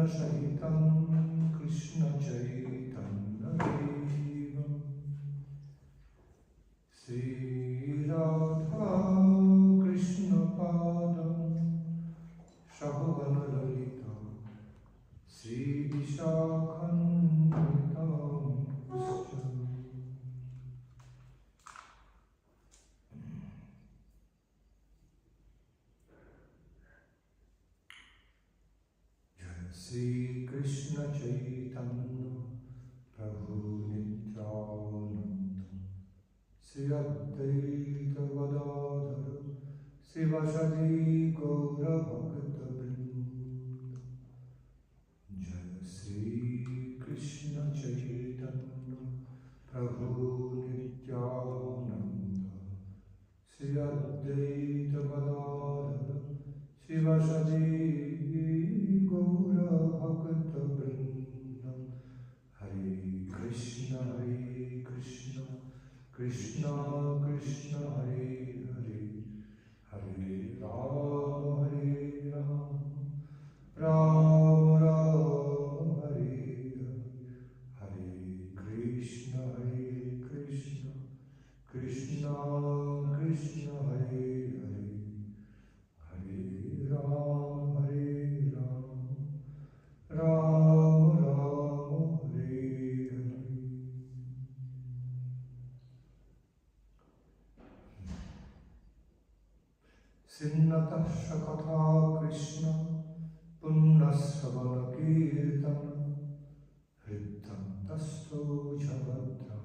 Sahitam Krishna Chaitanya Devam Sri Radha Krishna Padam Sahavana Lalita Sri Vishakhanvitam Pushtam Sri Krishna Chaitanya Prabhu Nityananda Sri Advaita Gadadhara Srivasadi Gaura Bhakta Vrinda Jaya Sri Krishna Chaitanya Prabhu Nityananda Sri Advaita Gadadhara Srivasadi Gaura Bhakta Vrinda Hare Krishna Krishna Krishna Hare Hare Hare Rama Rama Rama Hare Hare Hare Krishna Krishna Krishna Hare Hare Hare Rama Rama Rama Hare Hare. Sinnatah Shakatha Krishna Punnasravana Kirtana Hrittam Tasto Chabhadra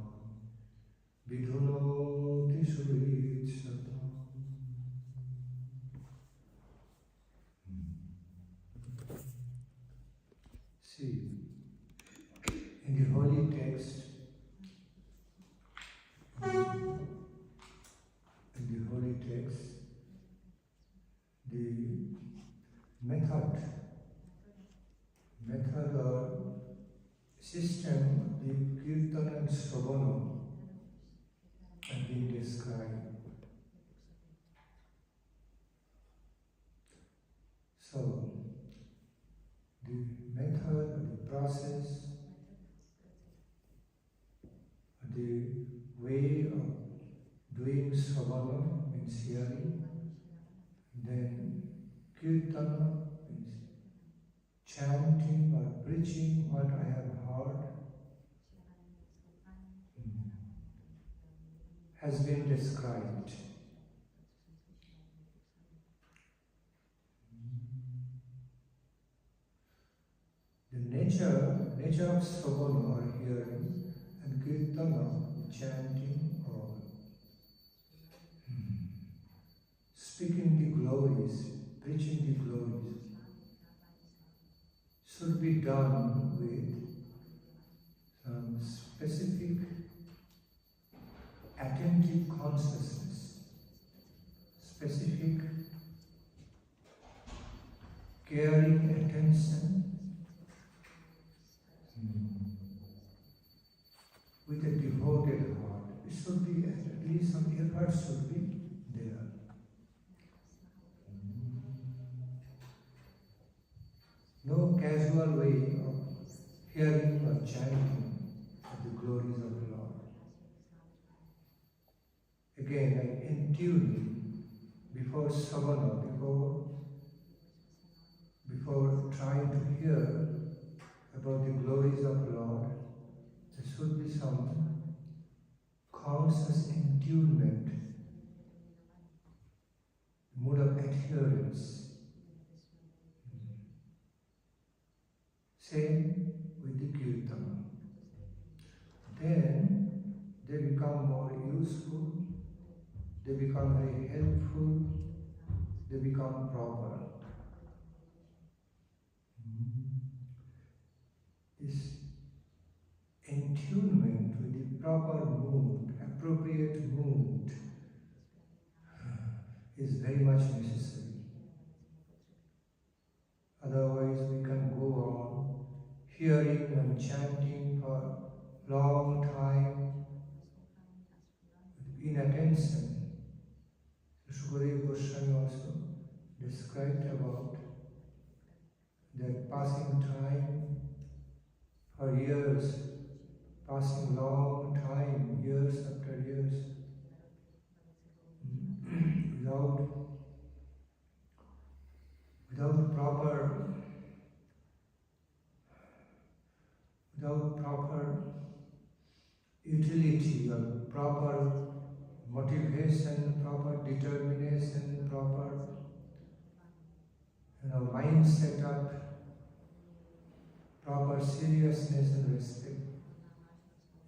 Vidhunoti Suritsata. See, in the holy text, the method or system of the Kirtana and Sravana have been described. So, the method, the process, the way of doing Sravana means hearing, then Kirtana means chanting or preaching what I have heard, has been described. The nature of Sravana or hearing and Kirtana, chanting or speaking the glories, preaching the glories, should be done with some specific attentive consciousness, specific caring attention, with a devoted heart. It should be, at least some effort should be there. No casual way of hearing or chanting of the glories of the Lord. Again, like intuiting before savana, before trying to hear about the glories of the Lord, there should be some conscious attunement, mood of adherence. Same with the Kirtana. Then they become more useful, they become very helpful, they become proper. This attunement with the proper mood, appropriate mood, is very much necessary. Otherwise we can go on hearing and chanting for long time with inattention. Shukadev Goswami also described about that passing time passing long time, years after years, without proper utility or proper motivation, proper determination, proper mind setup, proper seriousness and respect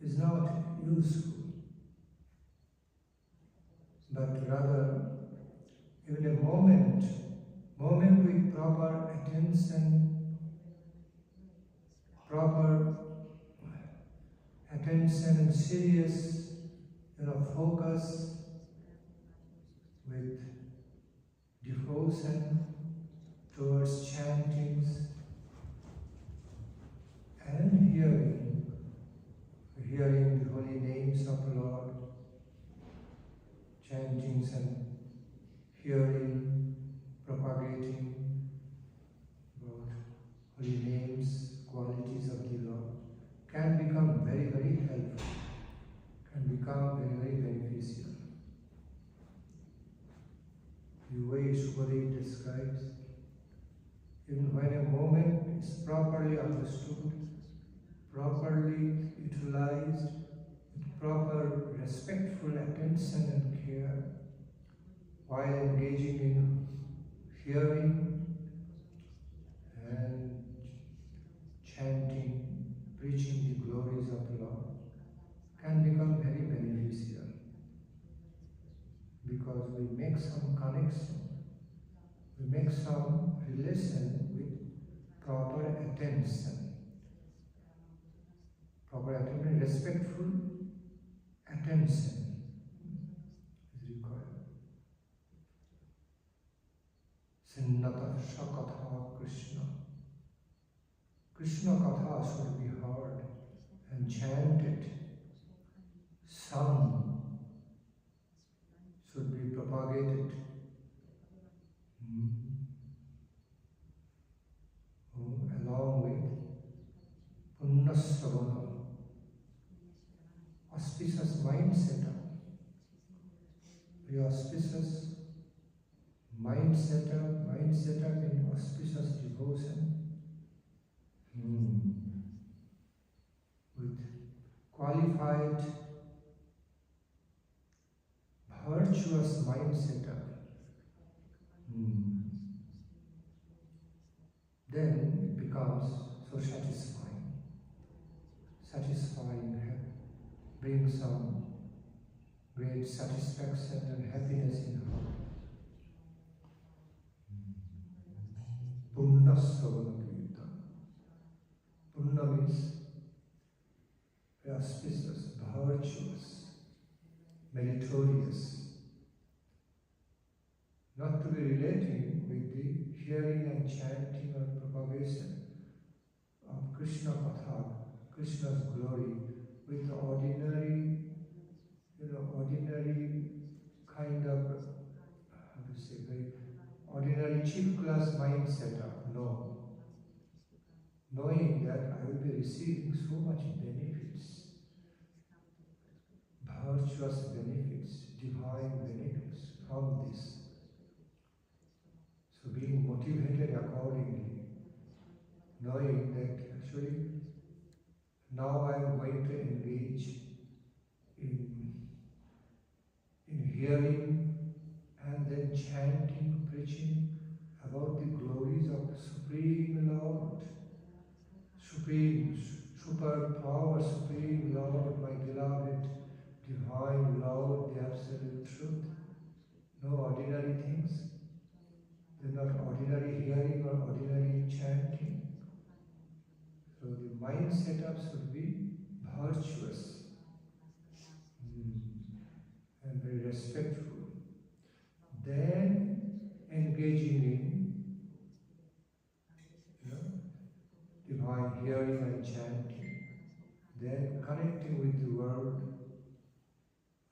is not useful, but rather even a moment with proper attention, and serious, focus with devotion towards chantings and hearing the holy names of the Lord, chantings and hearing, propagating both holy names, qualities of the Lord, can become very, very helpful, can become very, very beneficial. The way Srimad describes, even when a moment is properly understood, properly utilized, with proper respectful attention and care, while engaging in hearing and chanting, preaching the glories of the Lord, can become very beneficial, because we make some connection, we make some relation with proper attention, respectful attention is required. Sinnata Shakatha Krishna. Krishna Katha should be heard and chanted, sung, should be propagated. Along with Punnasravana, auspicious mind setup. The auspicious mind setup in auspicious devotion, with qualified, virtuous mind setup, then it becomes so satisfying, brings some great satisfaction and happiness in heart. Punna Savana Kirtan. Punna means auspicious, virtuous, meritorious. Not to be relating with the hearing and chanting or propagation of Krishna Katha, Krishna's glory, with the ordinary kind of, very ordinary cheap class mind setup. No. Knowing that I will be receiving so much benefits, virtuous benefits, divine benefits from this. So being motivated accordingly, knowing that actually now I am going to engage in hearing and then chanting, preaching about the glories of the Supreme Lord, Supreme, super power, Supreme Lord, my beloved, divine Lord, the absolute truth. No ordinary things. They're not ordinary hearing or ordinary chanting. So the mind setup should be virtuous and very respectful. Then engaging in divine hearing and chanting. Then connecting with the world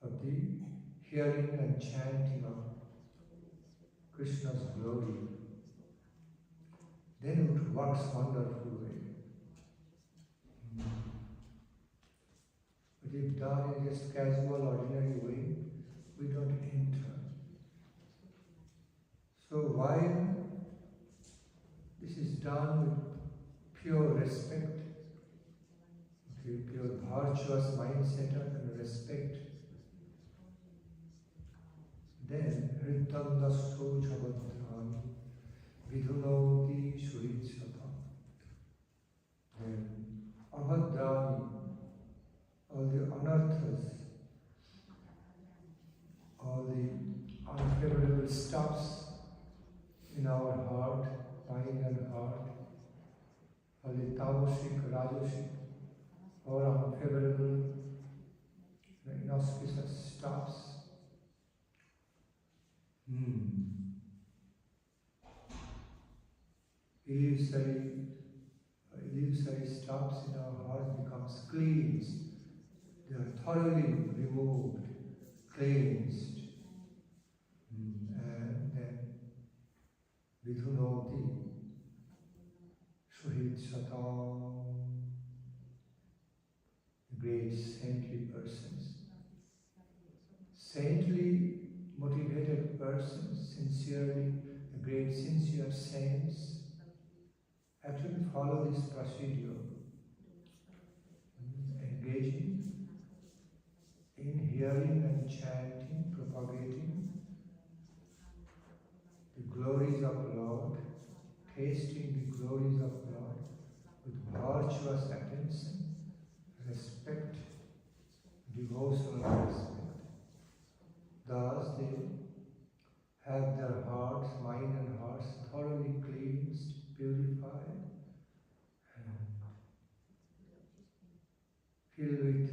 of the hearing and chanting of Krishna's glory. Then it works wonderful way. if done in just casual, ordinary way, we don't enter. So while this is done with pure respect, okay, pure virtuous mindset and respect, then Hritandastu Javadrani Vidhunoti Shuritsata. Then Abhadrani, all the anarthas, all the unfavorable stuffs in our heart, mind and heart, all the tamasic, rajasic, or unfavorable, inauspicious stuffs. Illusory stuffs in our heart becomes cleansed. They are thoroughly removed, cleansed. And then Vidhunoti Shuhit Satam, great saintly persons. Saintly motivated persons, sincerely, the great sincere saints, actually follow this procedure, engaging in hearing and chanting, propagating the glories of Lord, tasting the glories of Lord with virtuous attention, respect, devotional respect. Thus they have their hearts, mind and hearts thoroughly cleansed, purified, and filled with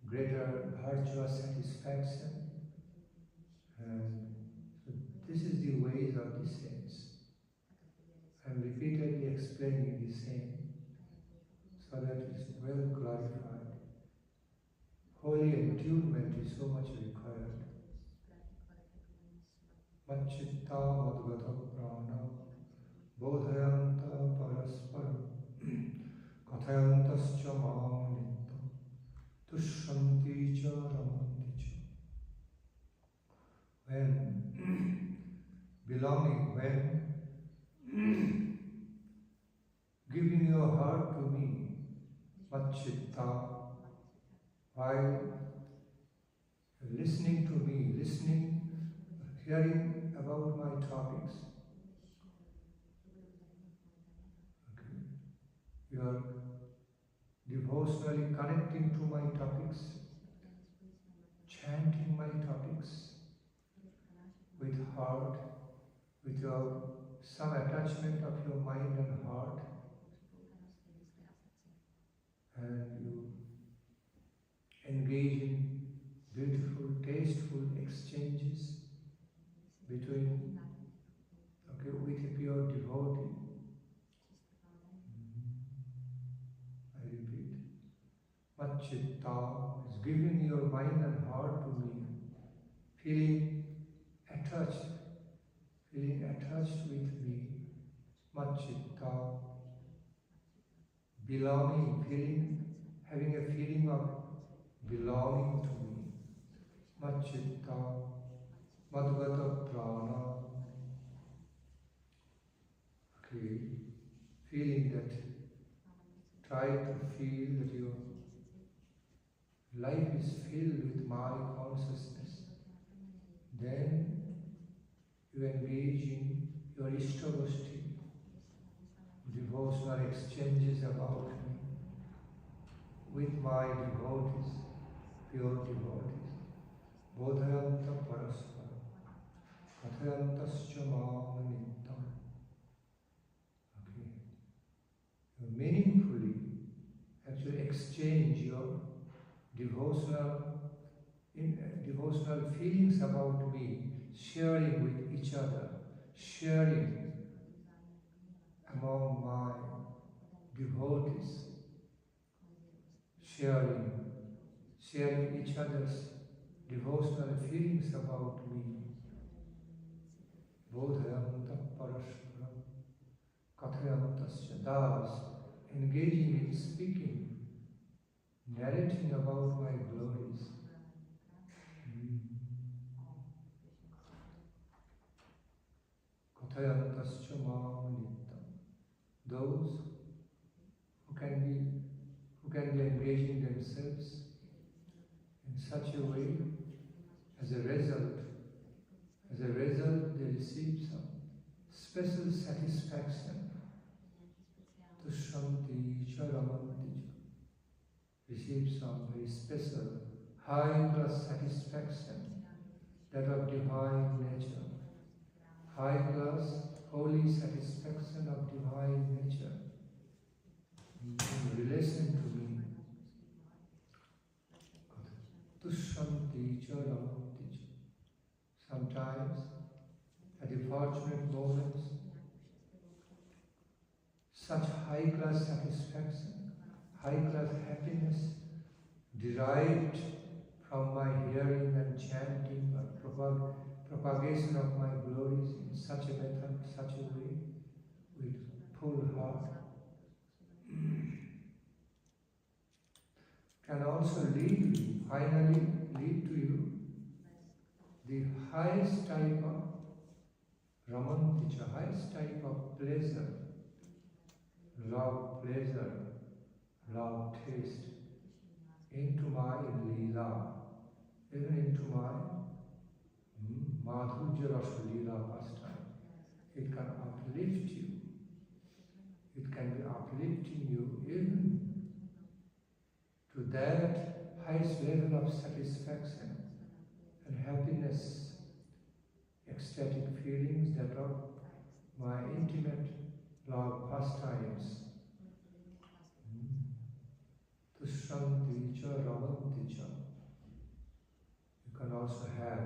greater virtuous satisfaction. And so this is the ways of the saints. I am repeatedly explaining the same so that it is well clarified. Holy attunement is so much required. Machitta madgata prana bodhayanta parasparam kathayantascha mam nittam tushyanti cha ramanti cha. When belonging, when giving your heart to me, machitta, while listening to me, hearing about my topics, okay, you are devotionally connecting to my topics, chanting my topics with heart, with some attachment of your mind and heart, and you engage in beautiful, tasteful exchanges between, okay, with a pure devotee. I repeat, Machitta is giving your mind and heart to me, feeling attached with me. Machitta, belonging, having a feeling of belonging to me. Machitta, madgata prana. Okay, feeling that, try to feel that your life is filled with my consciousness. Then you engage in your Ishtabhasti, devotional exchanges about me with my devotees, pure devotees. Bodhayanta paraspara, kathayantascha mam nittam. Okay. You meaningfully actually exchange your devotional feelings about me, sharing with each other, sharing among my devotees, sharing each other's devotional feelings about me. Bodhayanta parasparam, kathayantasya, thus engaging in speaking narrating about my glories. Kathayantascha mam nittam. Those who can be engaging themselves in such a way, as a result, they receive some special satisfaction. Tushyanti cha ramanti cha. Receive some very special, high-class satisfaction, that of divine nature. High-class, holy satisfaction of divine nature in relation to me. Tushyanti cha ramanti cha. Sometimes, at the fortunate moments, such high-class satisfaction, high-class happiness derived from my hearing and chanting or propagation of my glories in such a method, such a way, with full heart, can also finally lead to you the highest type of ramanticha, highest type of pleasure, love taste, into my lila, even into my madhurya rasa lila pastime. It can uplift you. It can be uplifting you even to that highest level of satisfaction and happiness, ecstatic feelings that of my intimate love pastimes. Tushyanti cha ramanti cha. You can also have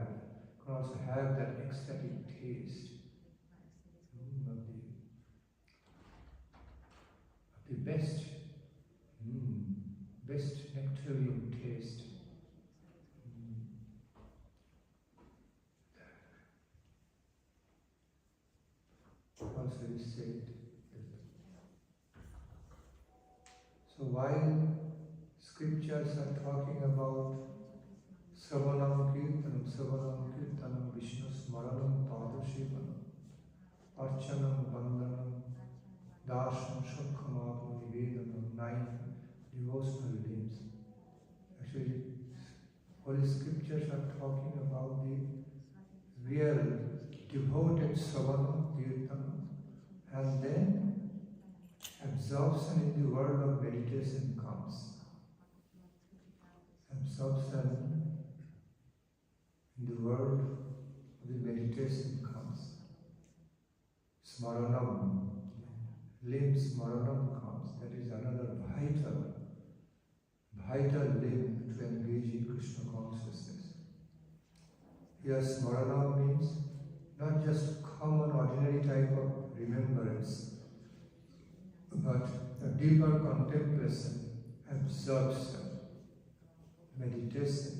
that ecstatic taste of the best nectarian taste. Also is said. So while scriptures are talking about Sravanam Kirtanam Vishnu Smaranam Padashivanam Archanam Vandanam Darsham Shakhamatma Nivedanam, 9 devotional limbs. Actually, Holy Scriptures are talking about the real devoted Sravanam Kirtanam, and then absorption in the world of meditation comes. Absorption in the world of the meditation comes. Smaranam, limb smaranam comes. That is another vital limb to engage in Krishna consciousness. Here smaranam means not just common ordinary type of remembrance, but a deeper contemplation, absorption, meditation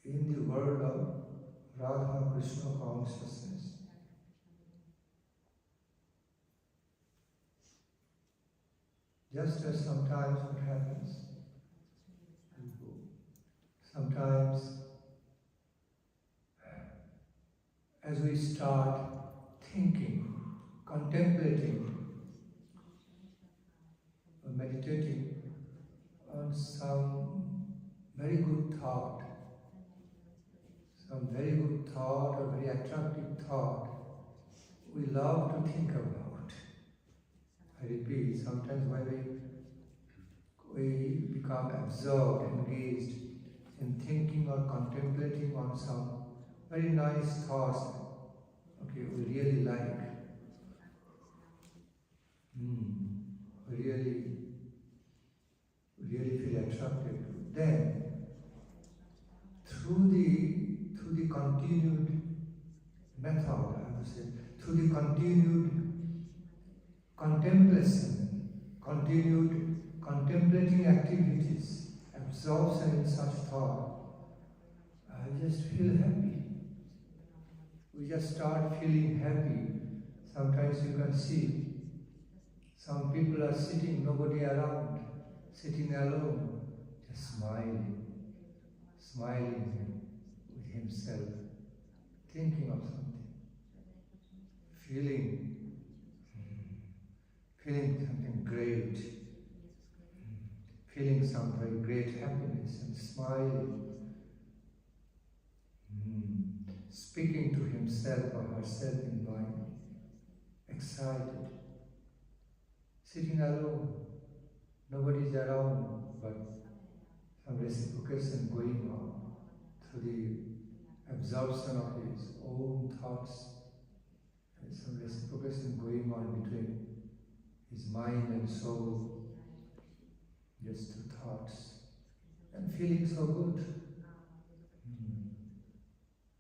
in the world of Radha Krishna consciousness. Just as sometimes what happens, sometimes as we start thinking, contemplating, or meditating on some very good thought, or very attractive thought, we love to think about. I repeat, sometimes when we become absorbed, engaged in thinking or contemplating on some very nice thoughts, okay, we really like, we really feel attracted to. Then, through the continued method, I would say, through the continued contemplation, continued contemplating activities, absorption in such thought, I just feel happy. We just start feeling happy. Sometimes you can see some people are sitting, nobody around, sitting alone, just smiling, smiling with himself, thinking of something, feeling something great, feeling some very great happiness and smiling, speaking to himself or herself in mind, excited, sitting alone, nobody's around, but some reciprocation going on through the absorption of his own thoughts, and some reciprocation going on between his mind and soul, just two thoughts, and feeling so good.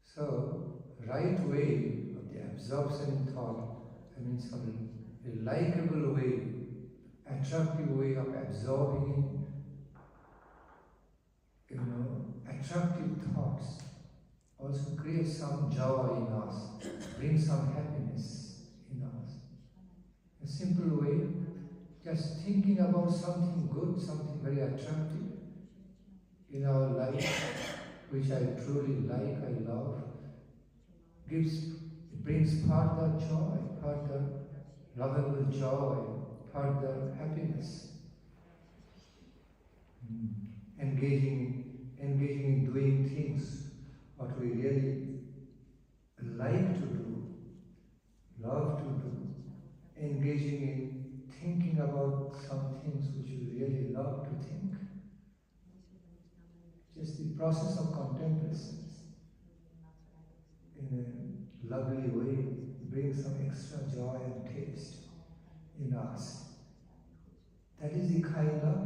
So, right way of the absorption in thought, I mean some likable way, attractive way of absorbing, attractive thoughts also create some joy in us, bring some happiness in us. A simple way, just thinking about something good, something very attractive in our life, which I truly like, I love, it brings further joy, further lovable joy, further happiness. Engaging in doing things what we really like to do, love to do, engaging in thinking about some things which we really love to think. Just the process of contemplation in a lovely way brings some extra joy and taste in us. That is the kind of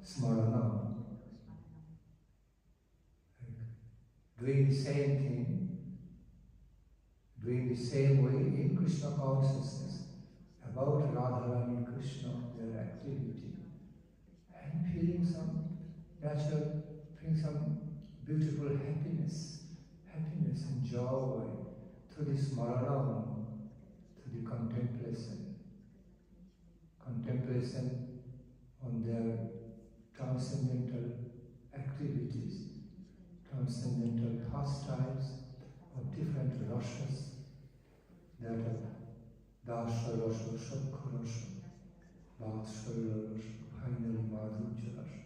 smarana. Doing the same thing, doing the same way in Krishna consciousness, about Radharani, Krishna, their activity, and feeling some natural, feeling some beautiful happiness and joy through this smarana, through the contemplation on their transcendental activities, transcendental pastimes of different rashas, that are Dasha Rasha, Shakha Rasha, Vashala Rasha, finally Madhurya Rasha.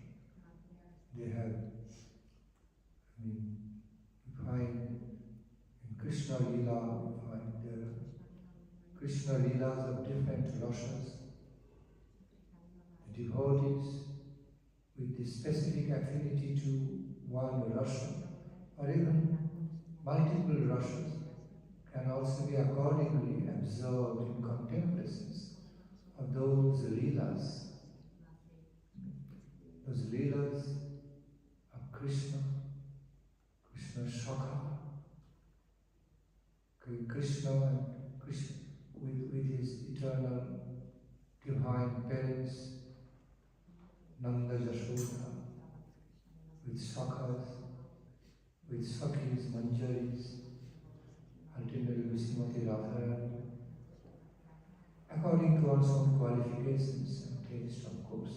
They have, we find in Krishna Leela, we find there are Krishna Leelas of different rashas. The devotees with the specific affinity to one rasa, or even multiple rasas, can also be accordingly absorbed in contemplations of those leelas of Krishna, Krishna Shakha, Krishna and Krishna with his eternal divine parents, Nanda Yashoda, with Shakhas, with Sakhis, Manjaris, ultimately with Srimati Radharani, according to one's own qualifications and taste, of course.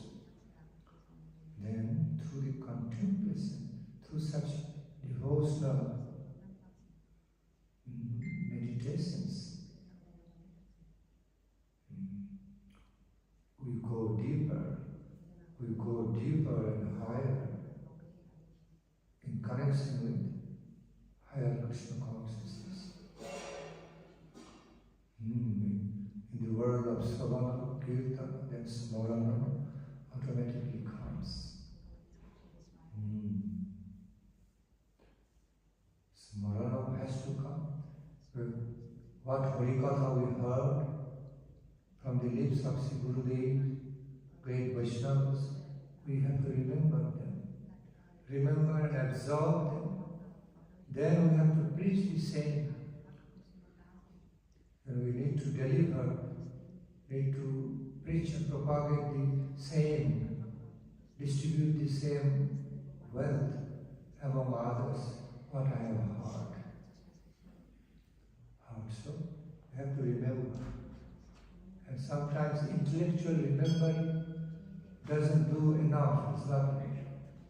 Then, through the contemplation, through such devotional meditations, we go deeper and higher in connection with higher Krishna consciousness. In the world of Savana, Kirtana, then Smarana automatically comes. Smarana has to come. What Harikatha we heard from the lips of Sri Gurudev, great Vaishnavas, we have to remember them. Remember and absorb them. Then we have to preach the same. And we need to deliver, need to preach and propagate the same, distribute the same wealth among others, what I have heard. So, we have to remember. And sometimes intellectual remembering doesn't do enough, it's not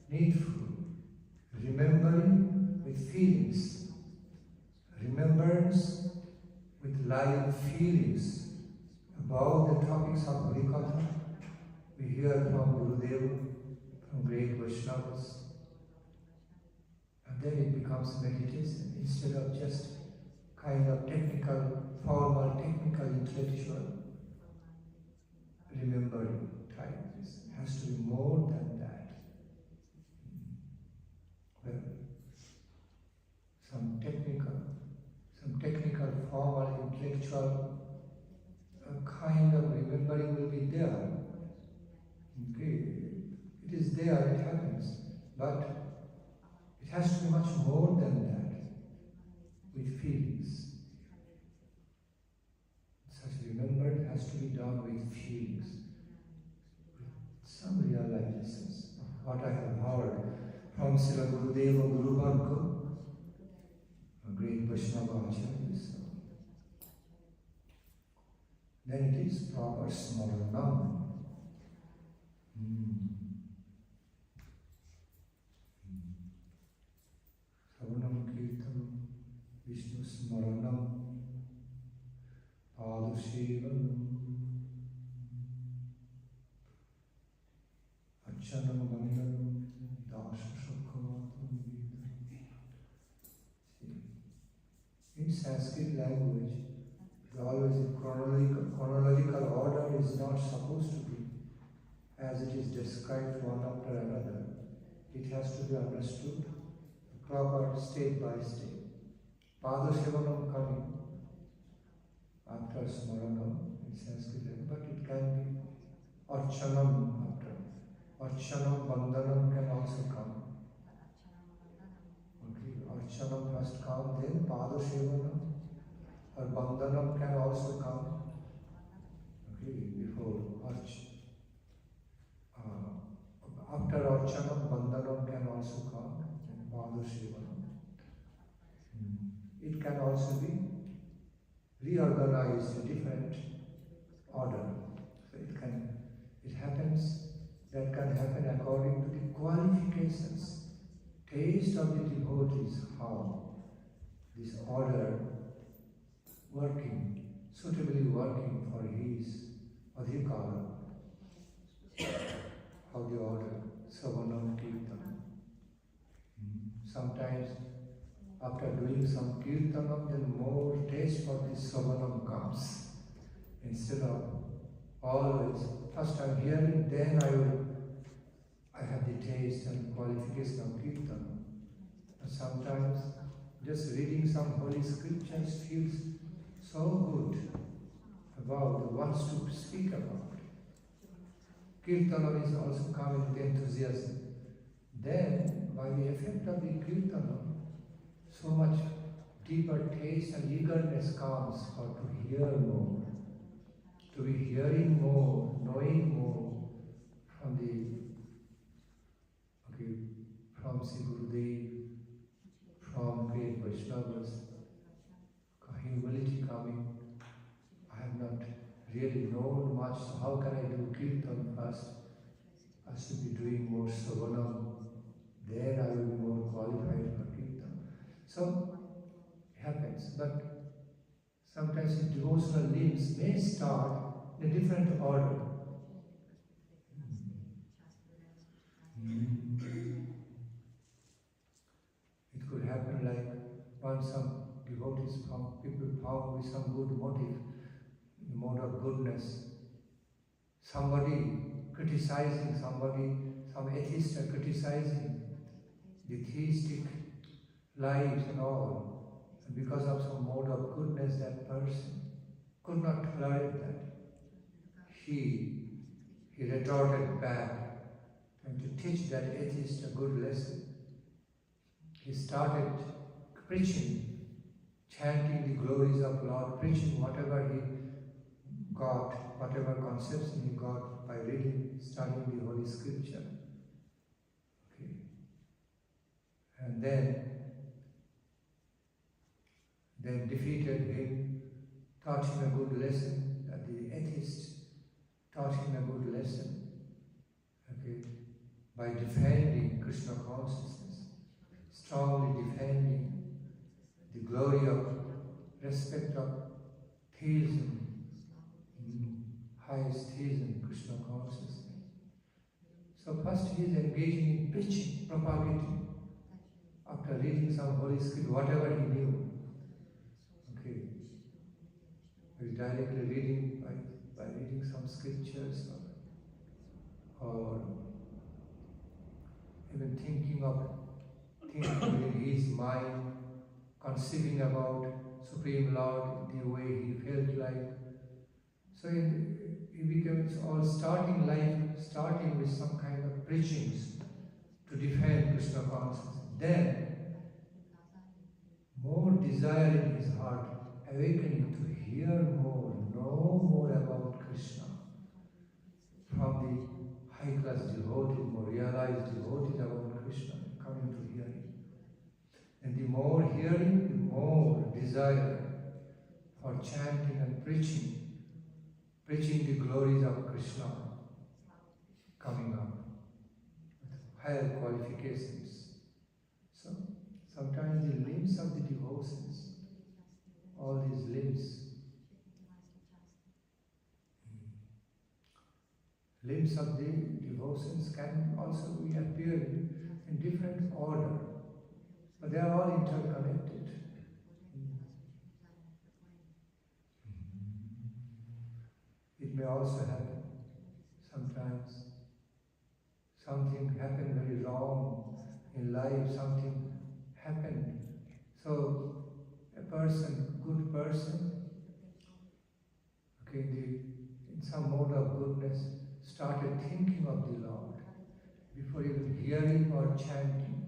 needful. Remembering with feelings, remembrance with live feelings about the topics of Hari Katha. We hear from Gurudev, from great Vaishnavas, and then it becomes meditation instead of just kind of technical, formal, technical, intellectual remembering type. It has to be more than that. Well, some technical, formal, intellectual kind of remembering will be there. Okay, it is there, it happens, but it has to be much more than that, with feelings. Such remembrance has to be done with feelings, with some realizations of what I have heard from Srila Gurudeva Guru Varga, a great Vaishnava Acharyas. Then it is proper smaranam. Savanam Kirtanam, Vishnu Smaranam, Padusevanam, Achanam Vandanam, Dasha Shakamatam. In Sanskrit language, always in chronological order is not supposed to be as it is described one after another. It has to be understood proper step by step. Padusevanam coming after Smaranam in Sanskrit, but it can be Archanam after. Archanam Vandanam can also come. Okay, Archanam first come, then Padusevanam or Vandanam can also come. Okay, before Arch. After Archanam, Vandanam can also come, and Padusevanam. It can also be reorganized in different order. So it happens, that can happen according to the qualifications, taste of the devotees, how this order working, suitably working for his adhikara, how the order, Savanam Kirtanam. Sometimes after doing some Kirtanam, then more taste for this Savanam comes. Instead of always, first I'm hearing, then I have the taste and qualification of Kirtanam. And sometimes just reading some holy scriptures feels so good about the ones to speak about. Kirtanam is also coming with enthusiasm. Then, by the effect of the Kirtanam, so much deeper taste and eagerness comes for to hear more, to be hearing more, knowing more from from Sri Gurudev, from great Vaishnavas, humility coming. I have not really known much, so how can I do Kirtan first? I should be doing more Savanam, then I will be more qualified for Kirtan. So, it happens, but sometimes the devotional limbs may start in a different order. It could happen like once some devotees people found with some good motive, the mode of goodness, somebody criticizing somebody, some atheists are criticizing the theistic lives and all, and because of some mode of goodness that person could not tolerate that. He retorted back and to teach that atheist a good lesson. He started preaching, chanting the glories of Lord, preaching whatever he got, whatever conception he got by reading, studying the Holy Scripture. Okay. And then defeated him, taught him a good lesson, that the atheist taught him a good lesson. by defending Krishna consciousness, strongly defending the glory of respect of theism, highest theism, Krishna consciousness. So first he is engaging in preaching, propagating, after reading some holy scripture, whatever he knew. Okay. He is directly reading by reading some scriptures or even thinking in his mind, conceiving about Supreme Lord the way he felt like. So he becomes all starting with some kind of preachings to defend Krishna consciousness. Then, more desire in his heart, awakening to hear more, know more about Krishna from the high-class devotees, more realized devotees about Krishna, coming to hearing. And the more hearing, the more desire for chanting and preaching the glories of Krishna coming up with higher qualifications. So sometimes the limbs of the devotions, all these limbs of the devotions can also be appearing in different order, but they are all interconnected. It may also happen sometimes something happened very wrong in life, something happened. So a person, good person, okay, in some mode of goodness, started thinking of the Lord before even hearing or chanting.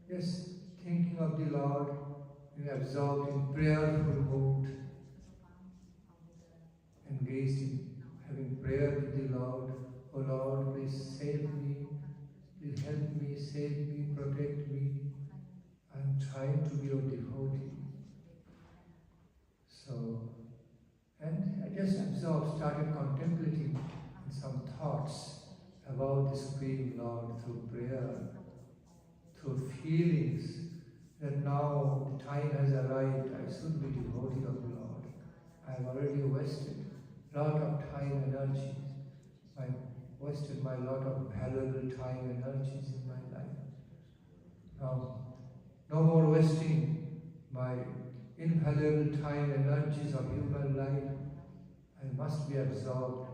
Yes, thinking of the Lord, absorbed in prayerful mood, engaged in having prayer to the Lord. Oh Lord, please save me, please help me, save me, protect me. I am trying to be your devotee. So, and I just absorbed, started contemplating some thoughts about the Supreme Lord through prayer, through feelings that now the time has arrived, I should be devotee of the Lord. I have already wasted a lot of time, energy. I wasted my lot of valuable time, energies in my life. Now, no more wasting my invaluable time, energies of human life. I must be absorbed.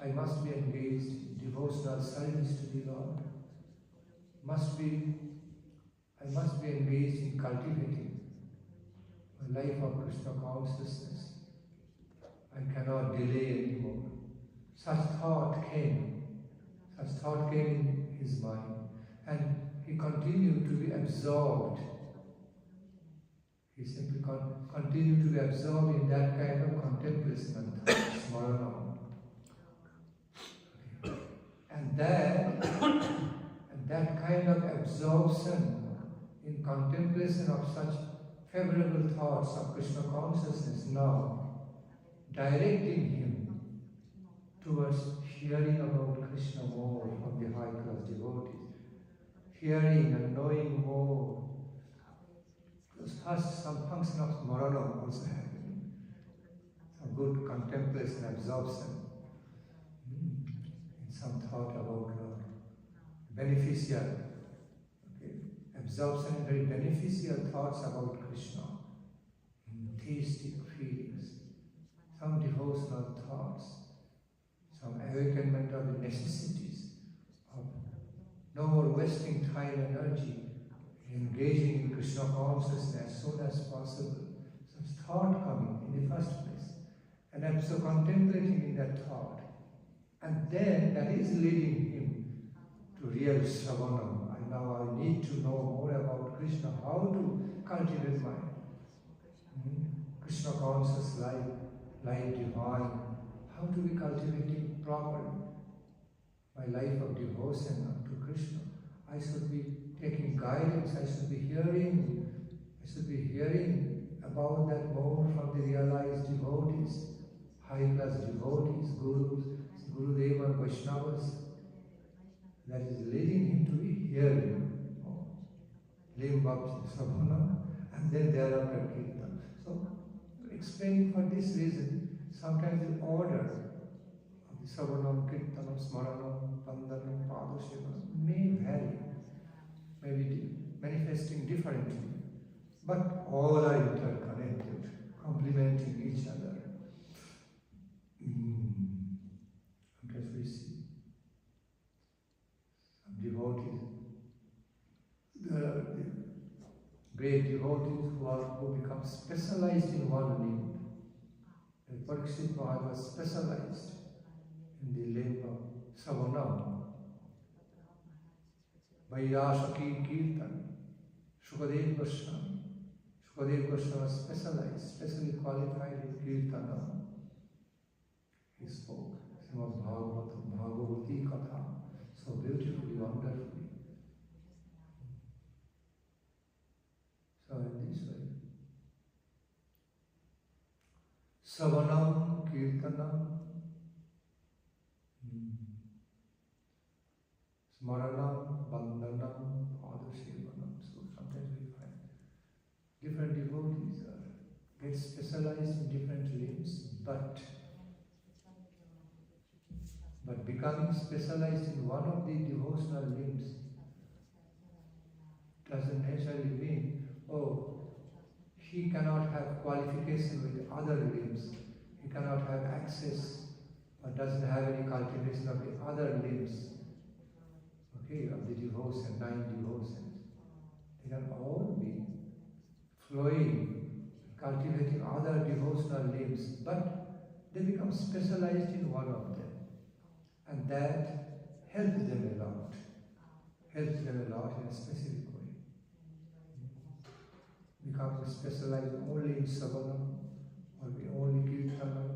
I must be engaged in devotional service to the Lord. I must be engaged in cultivating a life of Krishna consciousness. I cannot delay anymore. Such thought came in his mind, and he continued to be absorbed. He simply continued to be absorbed in that kind of contemplation and smarana. And that kind of absorption in contemplation of such favorable thoughts of Krishna consciousness now directing him towards hearing about Krishna more from the high-class devotees, hearing and knowing more. Because first some function of smarana also happening, some good contemplation, absorption, in some thought about Lord, beneficial, okay, absorption in very beneficial thoughts about Krishna, theistic feelings, some devotional thoughts, some awakenment of the necessities of no more wasting time and energy, engaging in Krishna consciousness as soon as possible. Such thought coming in the first place, and I'm so contemplating in that thought, and then that is leading him to real Shravanam. Now I need to know more about Krishna, how to cultivate my Krishna conscious life divine, how to be cultivating properly my life of devotion unto Krishna. I should be taking guidance, I should be hearing about that more from the realized devotees, high-class devotees, gurus, Gurudeva, Vaishnavas, that is leading him to be hearing. Limb of Savana, and then thereafter Kirtan. So, explaining for this reason, sometimes the order of the Savanam, Kirtanam, Smaranam, Vandanam, Padaseva may vary, maybe manifesting differently, but all are interconnected, complementing each other. Because we see some devotees, there are the great devotees who become specialized in one limb. Parikshit Maharaj was specialized in the limb of Savanam. Vairasaki Kirtan, Shukadev Goswami. Shukadev Goswami was specialized, specially qualified in Kirtanam. He spoke Srimad Bhagavatam, Bhagavati Katha, so beautifully, wonderfully. So in this way, Savanam, Kirtanam, Smaranam, Vandanam, Padasevanam. So sometimes we find different devotees get specialized in different limbs, but becoming specialized in one of the devotional limbs doesn't necessarily mean, he cannot have qualification with other limbs, he cannot have access or doesn't have any cultivation of the other limbs, of the devotion, 9 devotions. They can all be flowing, cultivating other devotional limbs, but they become specialized in one of them. And that helps them a lot in a specific way. Becoming specialized only in Savanam, or only Kirtanam,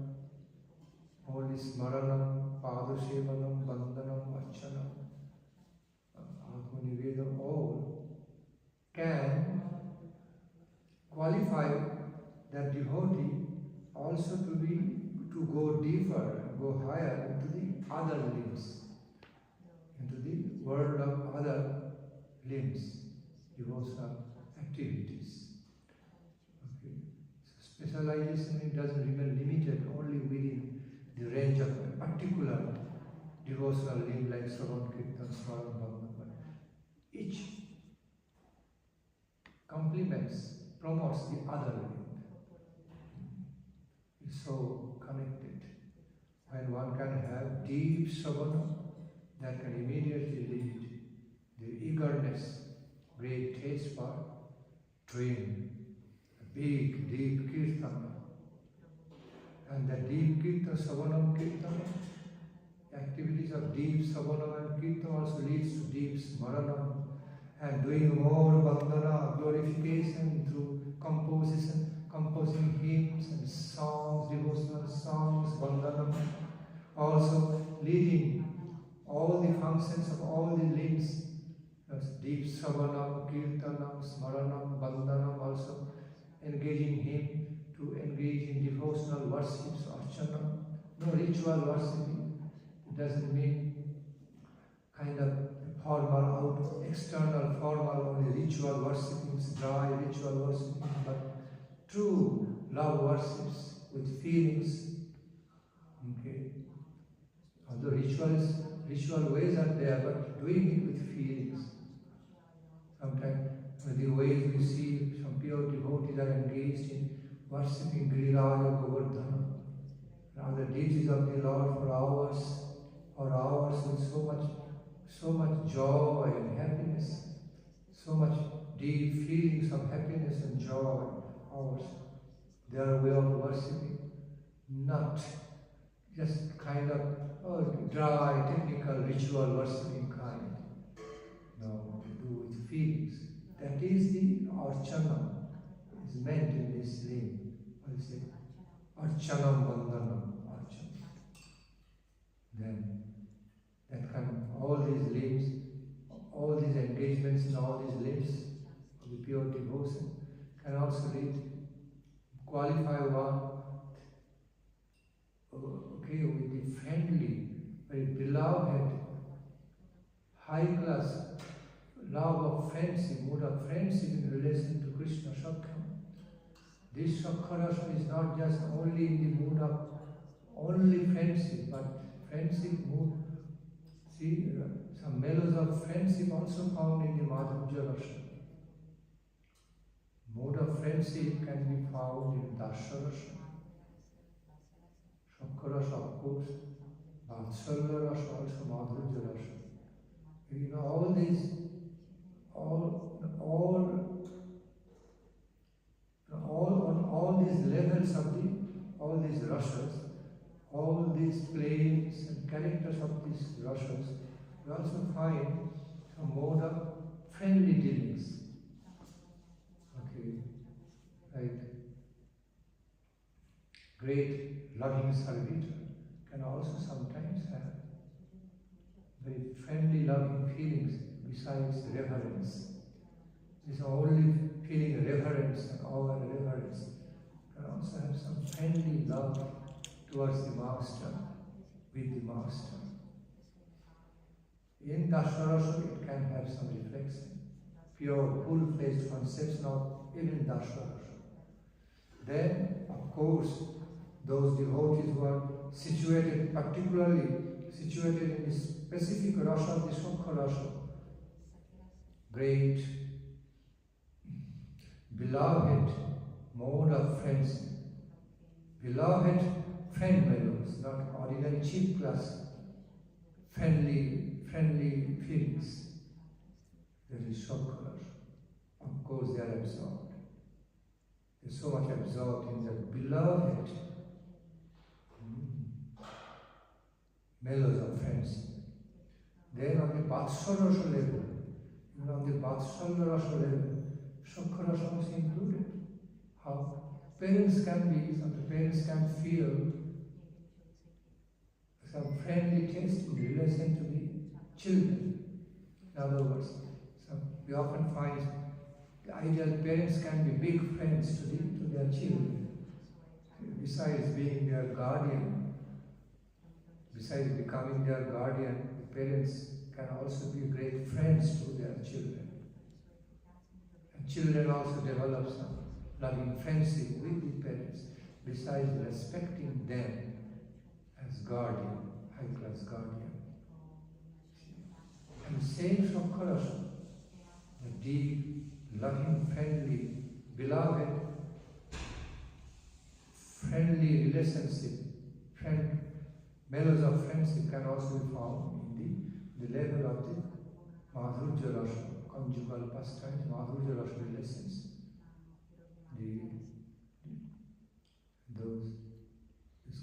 only Smaranam, Padasevanam, Vandanam, Archanam, Atmanivedam, all can qualify that devotee also to go deeper, go higher into the other limbs, into the world of other limbs, devotional activities. So specialization doesn't remain limited only within the range of a particular devotional limb like Savan, Kirtan, Smaran, Bhagavad, but each complements, promotes the other limb. It's so connected. When one can have deep savana, that can immediately lead the eagerness, great taste for doing a big, deep kirtana. And the deep kirtana, savanam kirtana, activities of deep savanam and kirtana also leads to deep smaranam, and doing more vandana, glorification through composing hymns and songs, devotional songs, vandanam, also leading all the functions of all the limbs, deep savanam, kirtanam, smaranam, vandanam, also engaging him to engage in devotional worships, archana, no ritual worshiping. It doesn't mean kind of formal, external, formal, only ritual worshipping, dry ritual worshipping, but true love worships with feelings. Although ritual ways are there, but doing it with feelings. Sometimes the ways we see some pure devotees are engaged in worshipping Giriraja Govardhana, other deities of the Lord for hours with so much joy and happiness, so much deep feelings of happiness and joy, hours. Their way of worshipping, not just kind of dry, technical, ritual worshipping kind. No, to do with feelings. That is the archana, is meant in this name. What is it? Archanam Vandanam, archana. Then, that kind of, all these limbs, all these engagements in all these limbs of the pure devotion can also qualify one with the friendly, very beloved, high class love of friendship, mood of friendship in relation to Krishna Shakya. This Shakya is not just only in the mood of only friendship, but friendship mood. See, some mellows of friendship also found in the Madhurya Rasa. Mode of friendship can be found in Dasya Rasa, Shakya Rasa, of course, Vatsalya Rasa, also Madhurya Rasa. You know, all these levels of all these rasas, all these planes and characters of these rasas, we also find some mode of friendly dealings. Okay, like great loving servitor can also sometimes have very friendly loving feelings besides reverence. This only feeling reverence and awe and reverence can also have some friendly love towards the master, with the master. In Dasharasa it can have some reflection, pure, full-fledged conception of even Dasharasa. Then, of course, those devotees who are particularly situated in the specific rasa, the Shakya Rasa, great, beloved mode of friendship, beloved friend mellows, not ordinary cheap class, friendly feelings. That is Shakya Rasa. Of course, they are absorbed. They're so much absorbed in that beloved mellows of friendship. Then on the Vatsalya Rasa level, even on the Vatsalya Rasa level, Shakya Rasa is included. How parents can be, some parents can feel some friendly taste in relation to the children. In other words, we often find the ideal parents can be big friends to their children. Besides being their guardian, besides becoming their guardian, the parents can also be great friends to their children. And children also develop some loving friendship with the parents, besides respecting them as guardian, high-class guardian. And the same Shakya Rasa, the deep, loving, friendly, beloved, friendly relationship, mellows of friendship can also be found in the level of the Madhurya Rasa, conjugal pastimes, Madhurya Rasa relations. These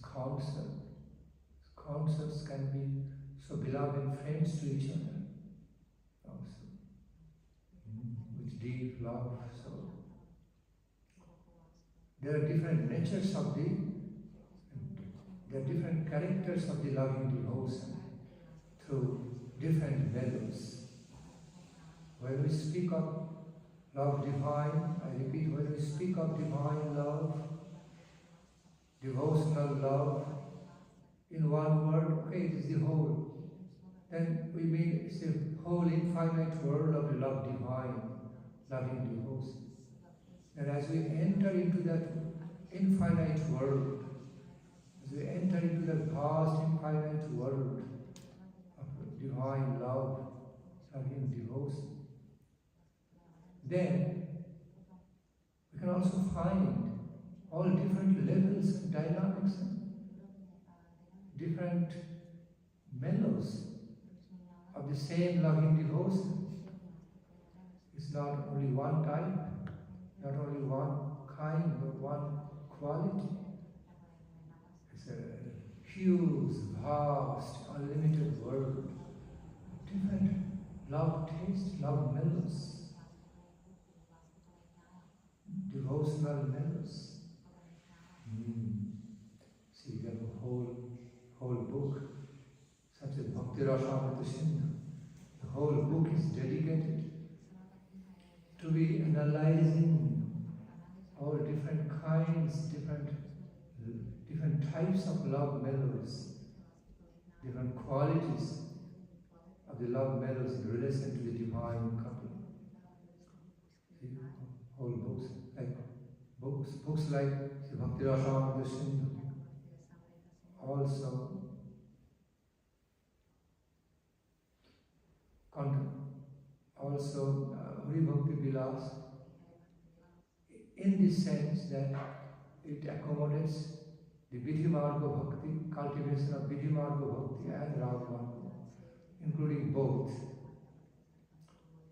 concepts can be so beloved friends to each other also, with deep love. So there are different natures of there are different characters of the loving devotion through different levels. When we speak of love divine, I repeat, when we speak of divine love, devotional love, in one word, okay, it is the whole. Then we mean it's the whole infinite world of the love divine, loving devotion. And as we enter into that infinite world, as we enter into that vast infinite world of divine love, loving devotion, then we can also find all different levels and dynamics and different mellows of the same loving devotion. It's not only one type, not only one kind, but one quality. It's a huge, vast, unlimited world of different love tastes, love mellows, devotional mellows. See, we have a whole book, such as Bhakti Rasamrita Sindhu. The whole book is dedicated to be analyzing all different kinds, different types of love mellows, different qualities of the love mellows in relation to the divine couple. See, whole books like Bhakti Rasamrita Sindhu, also Hari Bhakti Vilas, in the sense that it accommodates the Vidhi Marga Bhakti, cultivation of Vidhi Marga Bhakti and Raga Marga, including both.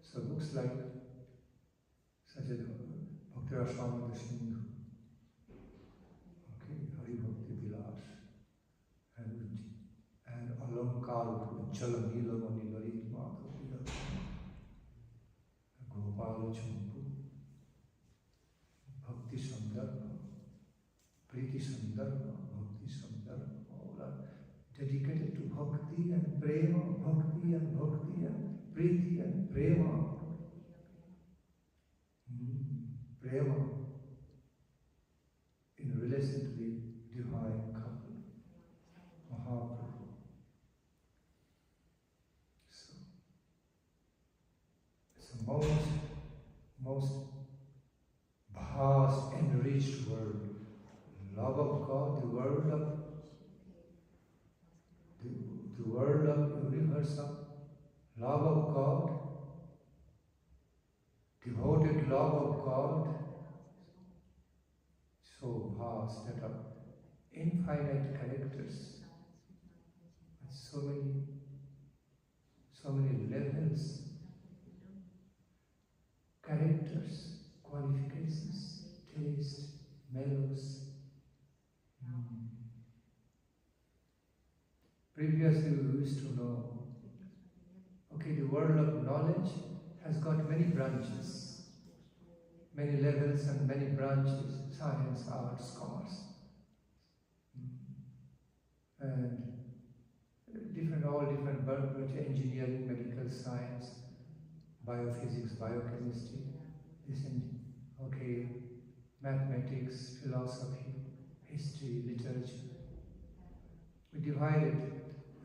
So books like such as Bhakti Rasamrita Sindhu, Hari Bhakti Vilas, and Alankar Ujjala Nilamani Lalit Madhava Gopala Champu, Bhakti Sandarbha, Priti Sandarbha, Bhakti Sandarbha, all are dedicated to Bhakti and Prema, Bhakti and Priti and Prema. Prema in relation to the divine couple, Mahaprabhu. So, it's a most vast, enriched world. Love of God, the world of universal love of God, devoted love of God, so vast that of infinite characters, with so many levels, characters, qualifications, taste, mellows. Previously we used to know, the world of knowledge has got many branches, many levels and many branches, science, arts, commerce, and all different branches, engineering, medical science, biophysics, biochemistry, mathematics, philosophy, history, literature. We divided,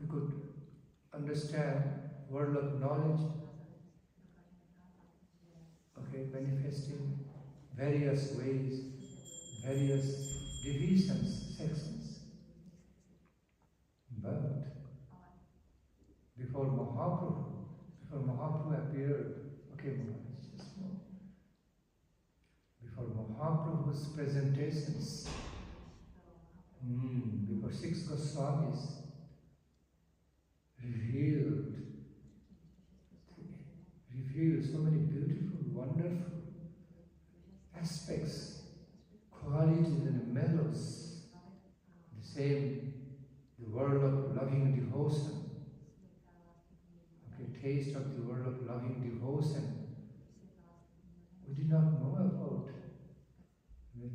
we could understand world of knowledge, manifesting various ways, various divisions, sections. But before Mahaprabhu appeared, before Mahaprabhu's presentations, before 6 Goswamis revealed so many beautiful, wonderful aspects, qualities and mellows, the world of loving devotion, taste of the world of loving devotion. We did not know about. There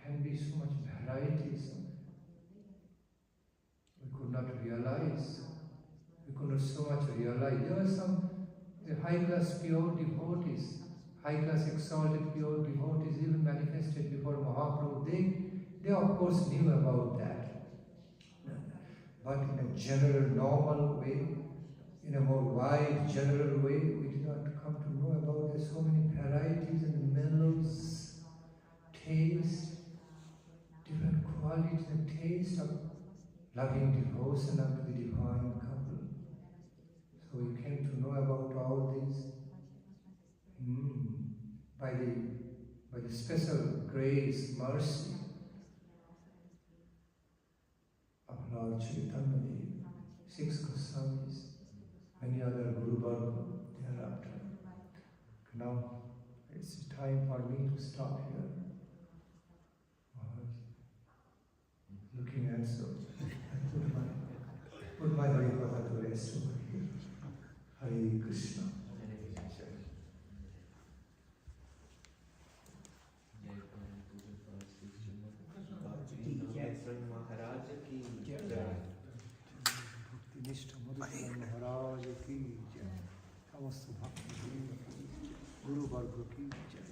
can be so much varieties. We could not realize. We could not so much realize. There were some high-class pure devotees, high-class exalted pure devotees even manifested before Mahaprabhu. They of course knew about that. But in a general, normal way, in a more wide, general way, we did not come to know about. There's so many varieties and mellows, taste, different qualities and taste of loving devotion unto the divine couple. So we came to know about all these by the special grace, mercy of Lord Chaitanya, 6 Goswamis, many other Guru Varga thereafter. Now it's time for me to stop here. Looking at so I put my Hari Katha to rest over here. Hare Krishna. Maharaj ki jai. Bhaktinishta Madhusudana Maharaj ki jai. Samasta Bhakti Guru Varga ki jai.